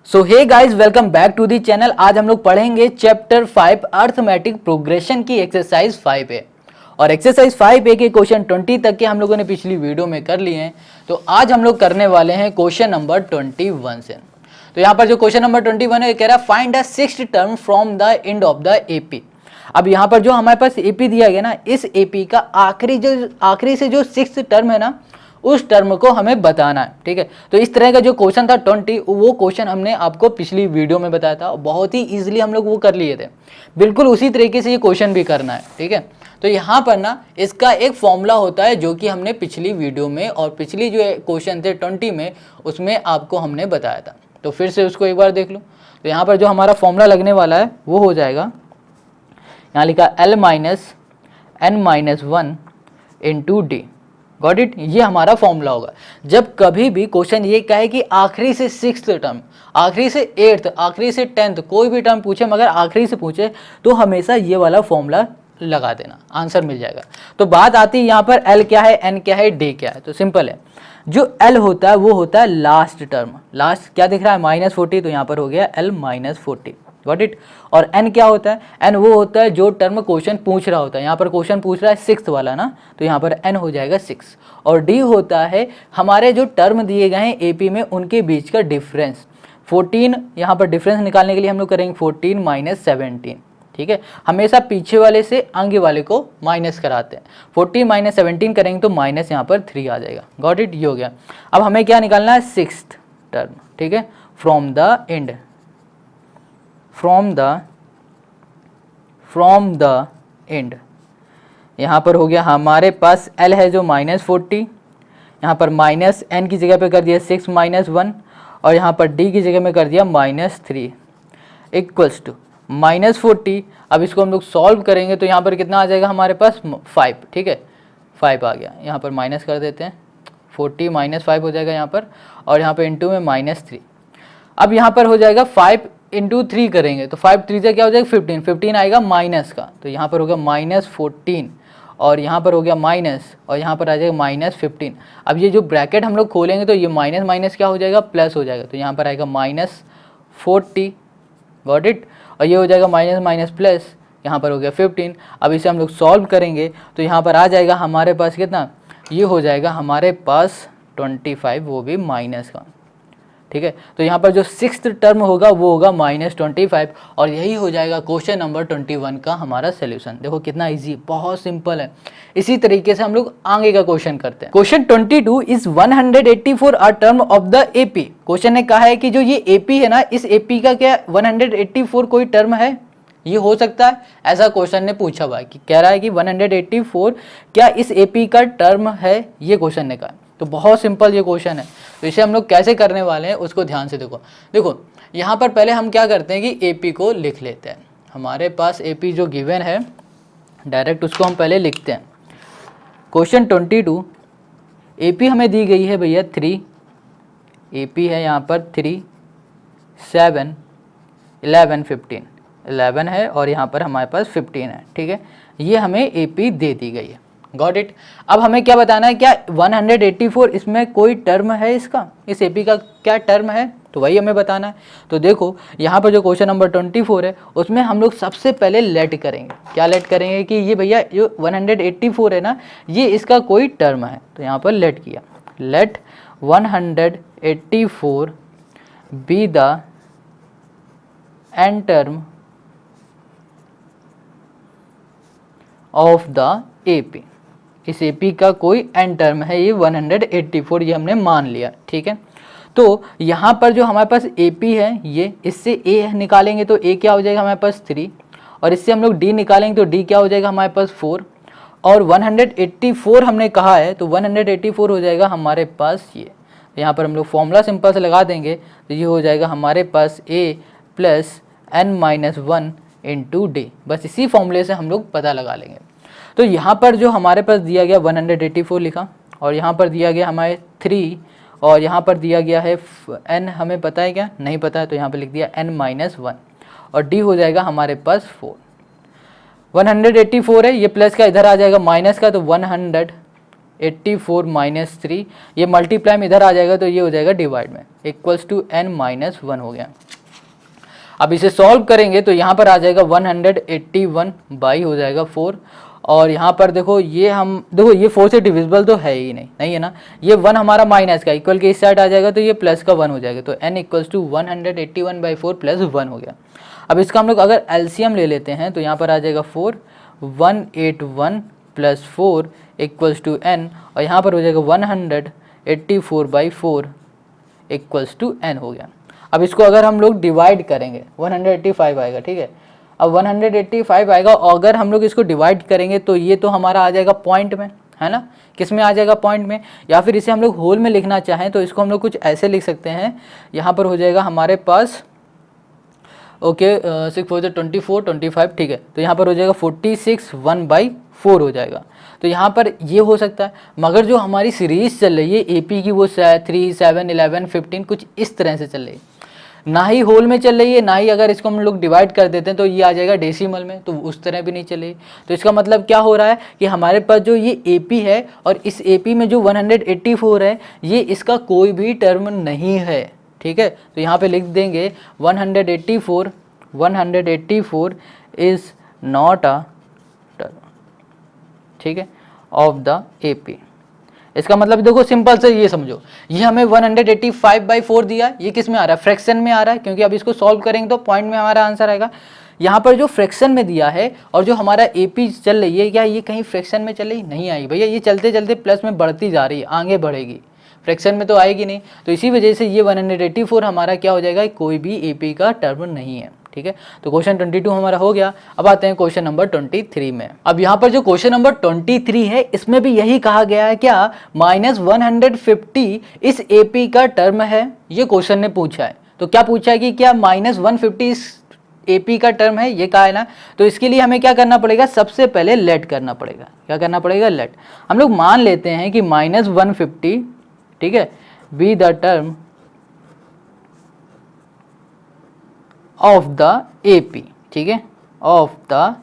So hey guys, welcome back to the channel. आज हम लोग पढ़ेंगे चैप्टर 5 अर्थमेटिक प्रोग्रेशन की एक्सरसाइज 5A। और एक्सरसाइज 5A के क्वेश्चन 20 तक के हम लोगों ने पिछली वीडियो में कर लिए हैं। तो आज हम लोग करने वाले हैं क्वेश्चन नंबर 21 से। तो यहाँ पर जो क्वेश्चन नंबर 21 है, कह रहा है find the sixth term from the end of the AP. अब यहाँ पर जो हमारे पास एपी दिया गया ना, इस एपी का आखिरी से जो सिक्स्थ टर्म है ना, उस टर्म को हमें बताना है। ठीक है, तो इस तरह का जो क्वेश्चन था 20, वो क्वेश्चन हमने आपको पिछली वीडियो में बताया था। बहुत ही इजीली हम लोग वो कर लिए थे। बिल्कुल उसी तरीके से ये क्वेश्चन भी करना है। ठीक है, तो यहाँ पर ना इसका एक फॉर्मूला होता है जो कि हमने पिछली वीडियो में और पिछली जो क्वेश्चन थे 20 में, उसमें आपको हमने बताया था। तो फिर से उसको एक बार देख लो। तो यहाँ पर जो हमारा फॉर्मूला लगने वाला है वो हो जाएगा, यहाँ लिखा L-n-1 into D. Got it. ये हमारा फॉर्मूला होगा। जब कभी भी क्वेश्चन ये कहे कि आखिरी से सिक्स्थ टर्म, आखिरी से एट्थ, आखिरी से 10th कोई भी टर्म पूछे मगर आखिरी से पूछे, तो हमेशा ये वाला फॉर्मूला लगा देना, आंसर मिल जाएगा। तो बात आती है यहाँ पर L क्या है, N क्या है, D क्या है। तो सिंपल है, जो L होता है वो होता है लास्ट टर्म। लास्ट क्या दिख रहा है, -40, तो यहाँ पर हो गया L-40। Got it. और n क्या होता है, n वो होता है जो टर्म क्वेश्चन पूछ रहा होता है। यहाँ पर क्वेश्चन पूछ रहा है सिक्स्थ वाला ना, तो यहाँ पर n हो जाएगा 6। और d होता है हमारे जो टर्म दिए गए हैं एपी में, उनके बीच का डिफरेंस। 14 यहाँ पर डिफरेंस निकालने के लिए हम लोग करेंगे 14 - 17। ठीक है, हमेशा पीछे वाले से आगे वाले को माइनस कराते हैं। 14 - 17 करेंगे तो माइनस यहाँ पर 3 आ जाएगा। गॉट इट, ये हो गया। अब हमें क्या निकालना है, सिक्स्थ टर्म। ठीक है, from the end, from the end. यहाँ पर हो गया हमारे पास L है जो -40, यहाँ पर माइनस n की जगह पे कर दिया 6 - 1, और यहाँ पर D की जगह में कर दिया -3 इक्वल्स टू -40। अब इसको हम लोग सॉल्व करेंगे तो यहाँ पर कितना आ जाएगा हमारे पास, 5। ठीक है, 5 आ गया। यहाँ पर माइनस कर देते हैं, 40 - 5 हो जाएगा यहाँ पर, और यहाँ पर इंटू में -3। अब यहाँ पर हो जाएगा 5 × 3 करेंगे तो 5 3 से क्या हो जाएगा 15, 15 आएगा माइनस का, तो यहाँ पर होगा -14, और यहाँ पर हो गया माइनस, और यहाँ पर आ जाएगा -15। अब ये जो ब्रैकेट हम लोग खोलेंगे तो ये माइनस माइनस क्या हो जाएगा, प्लस हो जाएगा, तो यहाँ पर आएगा -40। Got it. और ये हो जाएगा माइनस माइनस प्लस, यहाँ पर हो गया 15। अब इसे हम लोग सॉल्व करेंगे तो यहाँ पर आ जाएगा हमारे पास कितना, ये हो जाएगा हमारे पास 25, वो भी माइनस का। ठीक है, तो यहाँ पर जो सिक्स्थ टर्म होगा वो होगा -25, और यही हो जाएगा क्वेश्चन नंबर 21 का हमारा सोल्यूशन। देखो कितना इजी, बहुत सिंपल है। इसी तरीके से हम लोग आगे का क्वेश्चन करते हैं। Question 22 is 184 a term of the AP. Question ने कहा है कि जो ये एपी है ना, इस एपी का क्या 184 कोई टर्म है, ये हो सकता है, ऐसा क्वेश्चन ने पूछा हुआ है कि कह रहा है कि 184 क्या इस एपी का टर्म है, ये क्वेश्चन ने कहा। तो बहुत सिंपल ये क्वेश्चन है। तो इसे हम लोग कैसे करने वाले हैं उसको ध्यान से देखो यहाँ पर पहले हम क्या करते हैं कि एपी को लिख लेते हैं। हमारे पास एपी जो गिवन है, डायरेक्ट उसको हम पहले लिखते हैं। क्वेश्चन 22 एपी हमें दी गई है भैया 3, एपी है यहाँ पर 3, 7, 11, 15, 11 है, और यहाँ पर हमारे पास 15 है। ठीक है, ये हमें एपी दे दी गई है। Got it. अब हमें क्या बताना है, क्या 184 इसमें कोई टर्म है, इसका इस एपी का क्या टर्म है, तो वही हमें बताना है। तो देखो यहाँ पर जो क्वेश्चन नंबर 24 है, उसमें हम लोग सबसे पहले लेट करेंगे। क्या लेट करेंगे कि ये भैया जो 184 है ना, ये इसका कोई टर्म है। तो यहाँ पर लेट किया, let 184 be the n term of the AP. इस एपी का कोई एन टर्म है, ये 184, ये हमने मान लिया। ठीक है, तो यहाँ पर जो हमारे पास एपी है, ये इससे ए निकालेंगे तो ए क्या हो जाएगा हमारे पास 3, और इससे हम लोग डी निकालेंगे तो डी क्या हो जाएगा हमारे पास 4, और 184 हमने कहा है तो 184 हो जाएगा हमारे पास ये। यहाँ पर हम लोग फॉर्मूला सिंपल से लगा देंगे तो ये हो जाएगा हमारे पास a + n-1 इंटू डी। बस इसी फॉर्मूले से हम लोग पता लगा लेंगे। तो यहाँ पर जो हमारे पास दिया गया 184 लिखा, और यहाँ पर दिया गया हमारे 3, और यहाँ पर दिया गया है n, हमें पता है क्या, नहीं पता है, तो यहाँ पर लिख दिया n-1, और d हो जाएगा हमारे पास 4। 184 है, ये प्लस का इधर आ जाएगा माइनस का, तो 100 84 माइनस 3, ये मल्टीप्लाई में इधर आ जाएगा तो ये हो जाएगा डिवाइड में, इक्वल्स टू n माइनस 1 हो गया। अब इसे सॉल्व करेंगे तो यहाँ पर आ जाएगा 181 बाई हो जाएगा 4, और यहाँ पर देखो ये ये 4 से डिविजिबल तो है ही नहीं है ना, ये 1 हमारा माइनस का इक्वल के इस साइड आ जाएगा तो ये प्लस का 1 हो जाएगा, तो n equals to 181 by 4 plus 1 हो गया। अब इसका हम लोग अगर एलसीएम ले लेते हैं तो यहाँ पर आ जाएगा 4, 181 प्लस 4 इक्वल्स टू n, और यहाँ पर हो जाएगा 184 बाई 4 इक्वल्स टू n हो गया। अब इसको अगर हम लोग डिवाइड करेंगे 185 आएगा, ठीक है। अब 185 आएगा और अगर हम लोग इसको डिवाइड करेंगे तो ये तो हमारा आ जाएगा पॉइंट में, है ना, किस में आ जाएगा पॉइंट में, या फिर इसे हम लोग होल में लिखना चाहें तो इसको हम लोग कुछ ऐसे लिख सकते हैं, यहाँ पर हो जाएगा हमारे पास ओके 6 4 24 25, ठीक है, तो यहाँ पर हो जाएगा 46 1/4 हो जाएगा। तो यहाँ पर ये हो सकता है, मगर जो हमारी सीरीज चल रही है एपी की वो 3 7 11 15 कुछ इस तरह से चल रही है, ना ही होल में चल रही है, ना ही अगर इसको हम लोग डिवाइड कर देते हैं तो ये आ जाएगा डेसिमल में, तो उस तरह भी नहीं चलेगी। तो इसका मतलब क्या हो रहा है कि हमारे पास जो ये एपी है और इस एपी में जो 184 है ये इसका कोई भी टर्म नहीं है, ठीक है। तो यहाँ पे लिख देंगे 184 इज नॉट अ टर्म, ठीक है, ऑफ द एपी। इसका मतलब देखो सिंपल से ये समझो, ये हमें 185/4 दिया, ये किस में आ रहा है, फ्रैक्शन में आ रहा है, क्योंकि अब इसको सॉल्व करेंगे तो पॉइंट में हमारा आंसर आएगा। यहाँ पर जो फ्रैक्शन में दिया है और जो हमारा एपी चल रही है, क्या ये कहीं फ्रैक्शन में चल रही नहीं आई भैया, ये चलते चलते प्लस में बढ़ती जा रही है, आगे बढ़ेगी, फ्रैक्शन में तो आएगी नहीं। तो इसी वजह से ये 184 हमारा क्या हो जाएगा, कोई भी एपी का टर्म नहीं है, ठीक है। तो क्वेश्चन 22 हमारा हो गया। अब आते हैं क्वेश्चन नंबर 23 में। अब यहाँ पर जो क्वेश्चन नंबर 23 है इसमें भी यही कहा गया है, क्या -150 इस एपी का टर्म है, ये क्वेश्चन ने पूछा है। तो क्या पूछा है कि क्या -150 इस एपी का टर्म है, ये कहा है ना। तो इसके लिए हमें क्या करना पड़ेगा, सबसे पहले लेट करना पड़ेगा। क्या करना पड़ेगा, लेट। हम लोग मान लेते हैं कि -150, ठीक है, be the term of the AP, ठीक है, ऑफ द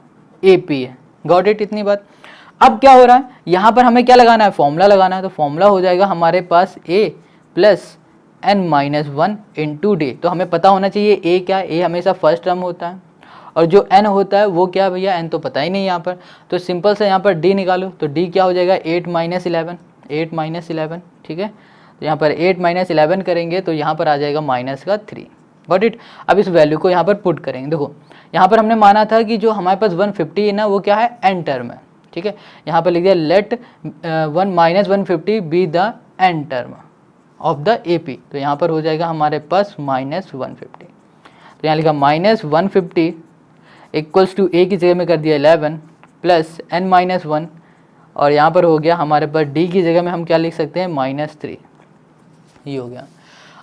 एपी है। गॉट इट, इतनी बात। अब क्या हो रहा है, यहाँ पर हमें क्या लगाना है, फॉर्मूला लगाना है। तो फॉर्मूला हो जाएगा हमारे पास a plus n-1 into d. तो हमें पता होना चाहिए a क्या है, a हमेशा फर्स्ट टर्म होता है, और जो n होता है वो क्या भैया, n तो पता ही नहीं यहाँ पर। तो सिंपल से यहाँ पर d निकालो, तो d क्या हो जाएगा 8 - 11, ठीक है। तो यहाँ पर 8 - 11 करेंगे तो यहाँ पर आ जाएगा -3। Got it. अब इस वैल्यू को यहाँ पर पुट करेंगे। देखो यहाँ पर हमने माना था कि जो हमारे पास 150 है ना वो क्या है, n टर्म है, ठीक है। यहाँ पर लिख दिया let 150 be the n term of the AP. तो यहाँ पर हो जाएगा हमारे पास -150। तो यहाँ लिखा -150 इक्वल्स टू a की जगह में कर दिया 11 प्लस n-1, और यहाँ पर हो गया हमारे पास d की जगह में हम क्या लिख सकते हैं, -3। ये हो गया।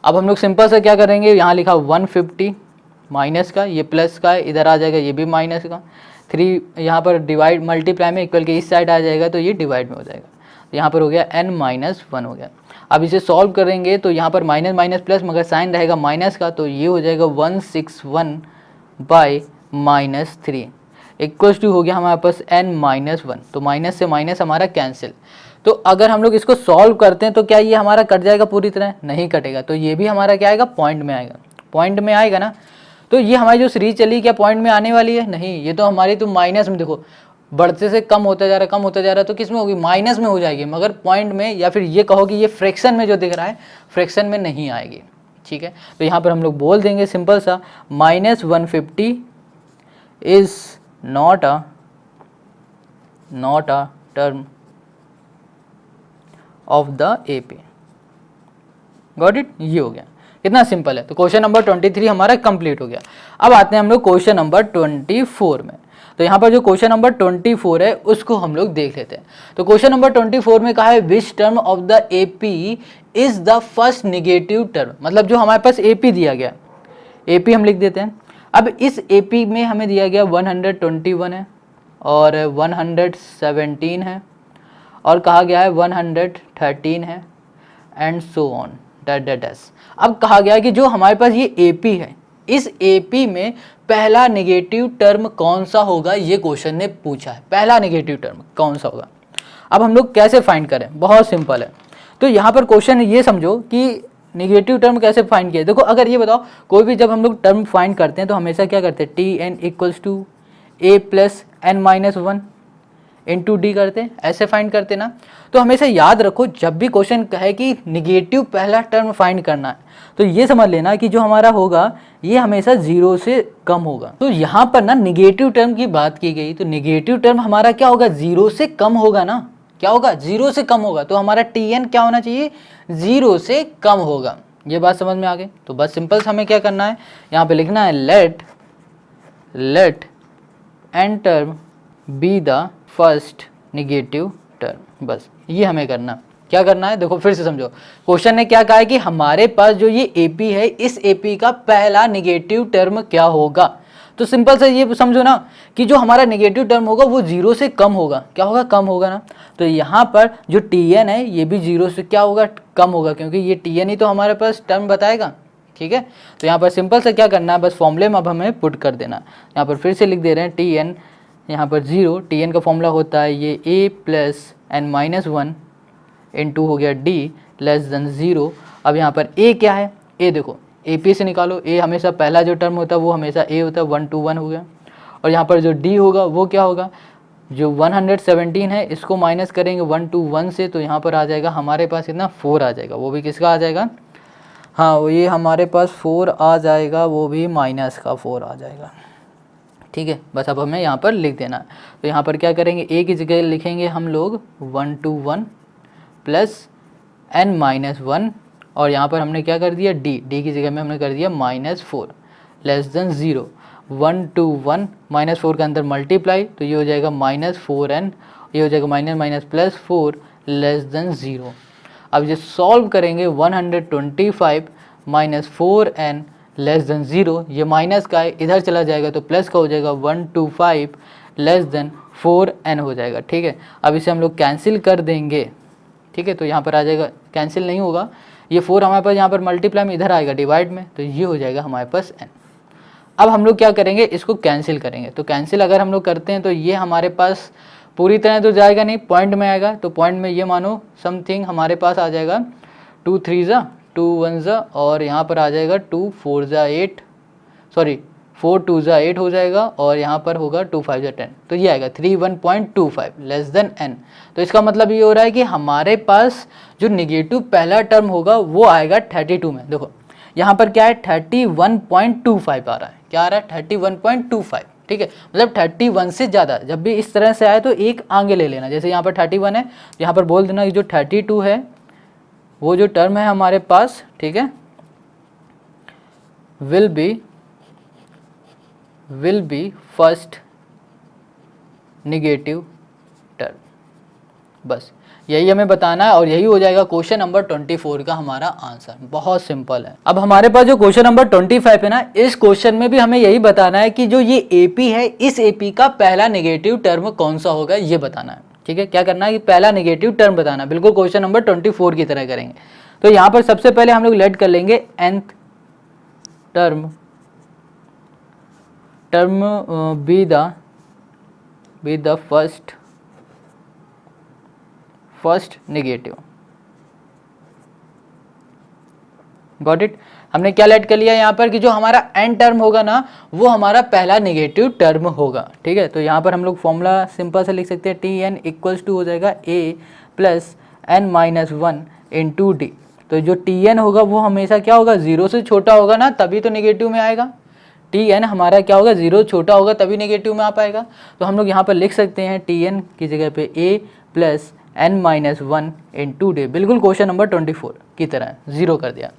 अब हम लोग सिंपल से क्या करेंगे, यहाँ लिखा 150 माइनस का, ये प्लस का है, इधर आ जाएगा ये भी माइनस का, 3 यहाँ पर डिवाइड मल्टीप्लाई में इक्वल के इस साइड आ जाएगा तो ये डिवाइड में हो जाएगा। तो यहाँ पर हो गया n-1 हो गया। अब इसे सॉल्व करेंगे तो यहाँ पर माइनस माइनस प्लस, मगर साइन रहेगा माइनस का, तो ये हो जाएगा 161/-3 इक्वल्स टू हो गया हमारे पास n-1। तो माइनस से माइनस हमारा कैंसिल। तो अगर हम लोग इसको सॉल्व करते हैं तो क्या ये हमारा कट जाएगा पूरी तरह, नहीं कटेगा। तो ये भी हमारा क्या आएगा, पॉइंट में आएगा, पॉइंट में आएगा ना। तो ये हमारी जो सीरीज चली क्या पॉइंट में आने वाली है, नहीं, ये तो हमारी तो माइनस में, देखो बढ़ते से कम होता जा रहा है, कम होता जा रहा है, तो किस में होगी, माइनस में हो जाएगी, मगर पॉइंट में, या फिर ये कहो कि ये फ्रैक्शन में जो दिख रहा है फ्रैक्शन में नहीं आएगी, ठीक है। तो यहाँ पर हम लोग बोल देंगे सिंपल सा -150 is not a term of the AP. Got it, ये हो गया। कितना सिंपल है। तो क्वेश्चन नंबर 23 हमारा कंप्लीट हो गया। अब आते हैं हम लोग क्वेश्चन नंबर 24 में। तो यहाँ पर जो क्वेश्चन नंबर 24 है उसको हम लोग देख लेते हैं। तो क्वेश्चन नंबर 24 में कहा है which term of the AP is the first negative term. मतलब जो हमारे पास एपी दिया गया, एपी हम लिख देते हैं। अब इस एपी में हमें दिया गया 121 है और 117 है और कहा गया है 113 है एंड सो ऑन डैट। अब कहा गया है कि जो हमारे पास ये एपी है, इस एपी में पहला नेगेटिव टर्म कौन सा होगा, ये क्वेश्चन ने पूछा है। पहला नेगेटिव टर्म कौन सा होगा। अब हम लोग कैसे फाइंड करें, बहुत सिंपल है। तो यहाँ पर क्वेश्चन ये समझो कि निगेटिव टर्म कैसे फाइंड किया। देखो अगर ये बताओ कोई भी जब हम लोग टर्म फाइंड करते हैं तो हमेशा क्या करते हैं, t n equals to a plus N minus one into d करते हैं, ऐसे फाइंड करते ना। तो हमेशा याद रखो जब भी क्वेश्चन कहे कि निगेटिव पहला टर्म फाइंड करना है तो ये समझ लेना कि जो हमारा होगा ये हमेशा जीरो से कम होगा। तो यहाँ पर ना निगेटिव टर्म की बात की गई, तो निगेटिव टर्म हमारा क्या होगा, जीरो से कम होगा ना, क्या होगा, जीरो से कम होगा। तो हमारा टी एन क्या होना चाहिए, जीरो से कम होगा। ये बात समझ में आ गई। तो बस सिंपल से हमें क्या करना है, यहाँ पे लिखना है let n term be the first negative term. बस ये हमें करना, क्या करना है, देखो फिर से समझो। क्वेश्चन ने क्या कहा है कि हमारे पास जो ये एपी है, इस एपी का पहला निगेटिव टर्म क्या होगा। तो सिंपल से ये समझो ना कि जो हमारा निगेटिव टर्म होगा वो जीरो से कम होगा, क्या होगा, कम होगा ना। तो यहाँ पर जो टी एन है ये भी जीरो से क्या होगा, कम होगा, क्योंकि ये टी एन ही तो हमारे पास टर्म बताएगा। ठीक है, तो यहाँ पर सिंपल से क्या करना है, बस फॉर्मूले में अब हमें पुट कर देना। यहाँ पर फिर से लिख दे रहे हैं टी एन, यहाँ पर जीरो, टी एन का फॉर्मूला होता है ये A plus N minus one into हो गया डी लेस देन ज़ीरो। अब यहाँ पर ए क्या है, ए देखो ए पी से निकालो, ए हमेशा पहला जो टर्म होता है वो हमेशा ए होता है, 1 to 1 हो गया। और यहाँ पर जो डी होगा वो क्या होगा, जो 117 है इसको माइनस करेंगे 1 to 1 से, तो यहाँ पर आ जाएगा हमारे पास कितना, 4 आ जाएगा। वो भी किसका आ जाएगा, हाँ वो ये हमारे पास 4 आ जाएगा, वो भी माइनस का 4 आ जाएगा। ठीक है, बस अब हमें यहाँ पर लिख देना है। तो यहाँ पर क्या करेंगे, ए की जगह लिखेंगे हम लोग 1 to 1 plus N minus one, और यहाँ पर हमने क्या कर दिया, डी की जगह में हमने कर दिया -4 लेस देन ज़ीरो। 1 to 1 -4 के अंदर मल्टीप्लाई, तो ये हो जाएगा -4n, ये हो जाएगा minus plus 4 less than zero. अब ये सॉल्व करेंगे 125 -4n लेस देन ज़ीरो, ये माइनस का है इधर चला जाएगा तो प्लस का हो जाएगा 125 लेस देन 4n हो जाएगा। ठीक है, अब इसे हम लोग कैंसिल कर देंगे। ठीक है, तो यहाँ पर आ जाएगा, कैंसिल नहीं होगा, ये 4 हमारे पास यहाँ पर मल्टीप्लाई में इधर आएगा डिवाइड में, तो ये हो जाएगा हमारे पास n। अब हम लोग क्या करेंगे, इसको कैंसिल करेंगे। तो कैंसिल अगर हम लोग करते हैं तो ये हमारे पास पूरी तरह तो जाएगा नहीं, पॉइंट में आएगा। तो पॉइंट में ये मानो समथिंग हमारे पास आ जाएगा 2 3 ज़ा 2 1 ज़ा, और यहाँ पर आ जाएगा 2 4 ज़ा 8, सॉरी 4 2 ज़ा 8 हो जाएगा, और यहाँ पर होगा 2 5 ज़ा 10, तो ये आएगा 31.25 लेस देन n। तो इसका मतलब ये हो रहा है कि हमारे पास जो निगेटिव पहला टर्म होगा वो आएगा 32 में। देखो यहाँ पर क्या है, 31.25 आ रहा है, क्या आ रहा है, 31.25। ठीक है, मतलब 31 से ज़्यादा जब भी इस तरह से आए तो एक आगे ले लेना। जैसे यहाँ पर 31 है, यहाँ पर बोल देना कि जो 32 है वो जो टर्म है हमारे पास, ठीक है, will be first negative term. बस यही हमें बताना है और यही हो जाएगा क्वेश्चन नंबर 24 का हमारा आंसर। बहुत सिंपल है। अब हमारे पास जो क्वेश्चन नंबर 25 है ना, इस क्वेश्चन में भी हमें यही बताना है कि जो ये एपी है, इस एपी का पहला नेगेटिव टर्म कौन सा होगा, ये बताना है। ठीक है, क्या करना है कि पहला नेगेटिव टर्म बताना है, बिल्कुल क्वेश्चन नंबर 24 की तरह करेंगे। तो यहाँ पर सबसे पहले हम लोग लेट कर लेंगे nth term be the first negative. Got it. हमने क्या लेट कर लिया यहाँ पर कि जो हमारा n टर्म होगा ना वो हमारा पहला नेगेटिव टर्म होगा। ठीक है, तो यहाँ पर हम लोग फॉर्मूला सिंपल से लिख सकते हैं, टी एन इक्वल्स टू हो जाएगा a plus N minus one into d. तो जो टी एन होगा वो हमेशा क्या होगा, जीरो से छोटा होगा ना, तभी तो नेगेटिव में आएगा। टी एन हमारा क्या होगा, जीरो छोटा होगा तभी नेगेटिव में आ पाएगा। तो हम लोग यहाँ पर लिख सकते हैं टी एन की जगह पे a plus N minus one into d, बिल्कुल क्वेश्चन नंबर 24 की तरह जीरो कर दिया।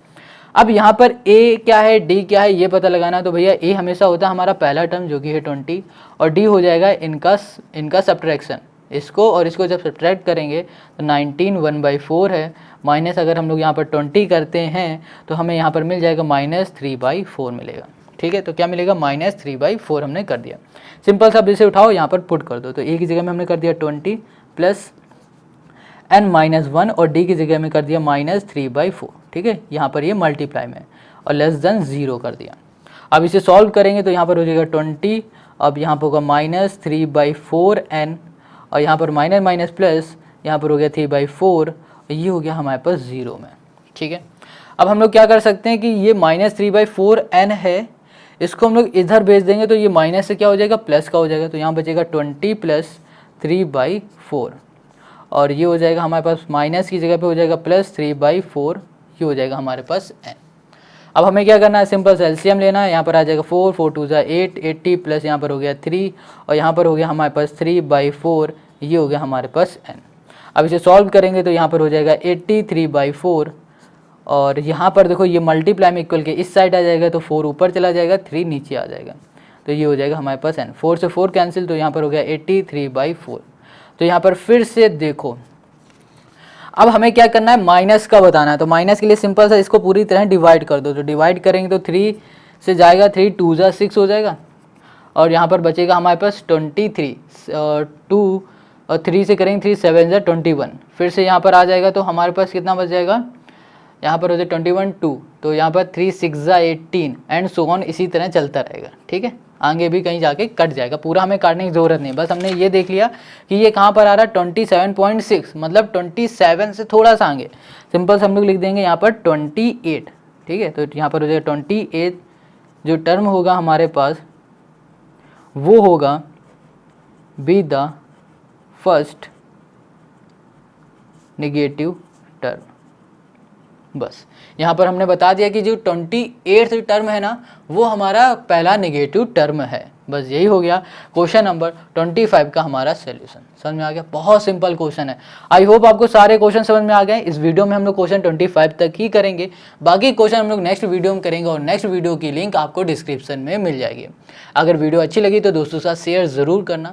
अब यहाँ पर a क्या है, d क्या है, ये पता लगाना। तो भैया a हमेशा होता है हमारा पहला टर्म जो कि है 20, और d हो जाएगा इनका सब्ट्रैक्शन। इसको और इसको जब सब्ट्रैक्ट करेंगे तो 19 1/4 है, माइनस अगर हम लोग यहाँ पर 20 करते हैं तो हमें यहाँ पर मिल जाएगा -3/4 मिलेगा। ठीक है, तो क्या मिलेगा, -3/4 हमने कर दिया। सिंपल सा इसे उठाओ यहाँ पर पुट कर दो। तो a की जगह में हमने कर दिया 20 प्लस n माइनस वन, और d की जगह में कर दिया -3/4। ठीक है, यहाँ पर ये मल्टीप्लाई में और लेस देन ज़ीरो कर दिया। अब इसे सॉल्व करेंगे तो यहाँ पर हो जाएगा 20, अब यहाँ पर होगा -3/4n, और यहाँ पर माइनस माइनस प्लस यहाँ पर हो गया 3/4, और ये हो गया हमारे पास 0 में। ठीक है, अब हम लोग क्या कर सकते हैं कि ये -3/4n है, इसको हम लोग इधर भेज देंगे तो ये माइनस से क्या हो जाएगा, प्लस का हो जाएगा। तो यहाँ बचेगा 20 + 3/4, और ये हो जाएगा हमारे पास माइनस की जगह पे हो जाएगा +3/4, ये हो जाएगा हमारे पास n। अब हमें क्या करना है, सिंपल सा एलसीएम लेना है। यहाँ पर आ जाएगा 4, 4 2 8, 80 प्लस यहाँ पर हो गया 3, और यहाँ पर हो गया हमारे पास 3/4, ये हो गया हमारे पास n। अब इसे सॉल्व करेंगे तो यहाँ पर हो जाएगा 83/4, और यहाँ पर देखो ये मल्टीप्लाई में इक्वल के इस साइड आ जाएगा, तो 4 ऊपर चला जाएगा, 3 नीचे आ जाएगा, तो ये हो जाएगा हमारे पास n। 4 से 4 कैंसिल, तो यहाँ पर हो गया 83/4। तो यहाँ पर फिर से देखो, अब हमें क्या करना है, माइनस का बताना है। तो माइनस के लिए सिंपल सा इसको पूरी तरह डिवाइड कर दो। तो डिवाइड करेंगे तो 3 से जाएगा, 3 2 जा 6 हो जाएगा, और यहाँ पर बचेगा हमारे पास 23, 2 और 3 से करेंगे 3 7 जा 21, फिर से यहाँ पर आ जाएगा, तो हमारे पास कितना बच जाएगा, यहाँ पर हो जाए 21 2, तो यहाँ पर 3 6 जा 18 एंड सो ऑन, इसी तरह चलता रहेगा। ठीक है, आगे भी कहीं जाके कट जाएगा, पूरा हमें काटने की ज़रूरत नहीं, बस हमने ये देख लिया कि ये कहाँ पर आ रहा है, 27.6, मतलब 27 से थोड़ा सा आगे। सिंपल से हम लोग लिख देंगे यहाँ पर 28। ठीक है, तो यहाँ पर हो जाएगा 28, जो टर्म होगा हमारे पास वो होगा B the first negative term. बस यहाँ पर हमने बता दिया कि जो 28th टर्म है ना, वो हमारा पहला नेगेटिव टर्म है। बस यही हो गया क्वेश्चन नंबर 25 का हमारा सॉल्यूशन। समझ में आ गया, बहुत सिंपल क्वेश्चन है। आई होप आपको सारे क्वेश्चन समझ में आ गए। इस वीडियो में हम लोग क्वेश्चन 25 तक ही करेंगे, बाकी क्वेश्चन हम लोग नेक्स्ट वीडियो में करेंगे, और नेक्स्ट वीडियो की लिंक आपको डिस्क्रिप्शन में मिल जाएगी। अगर वीडियो अच्छी लगी तो दोस्तों के साथ शेयर ज़रूर करना।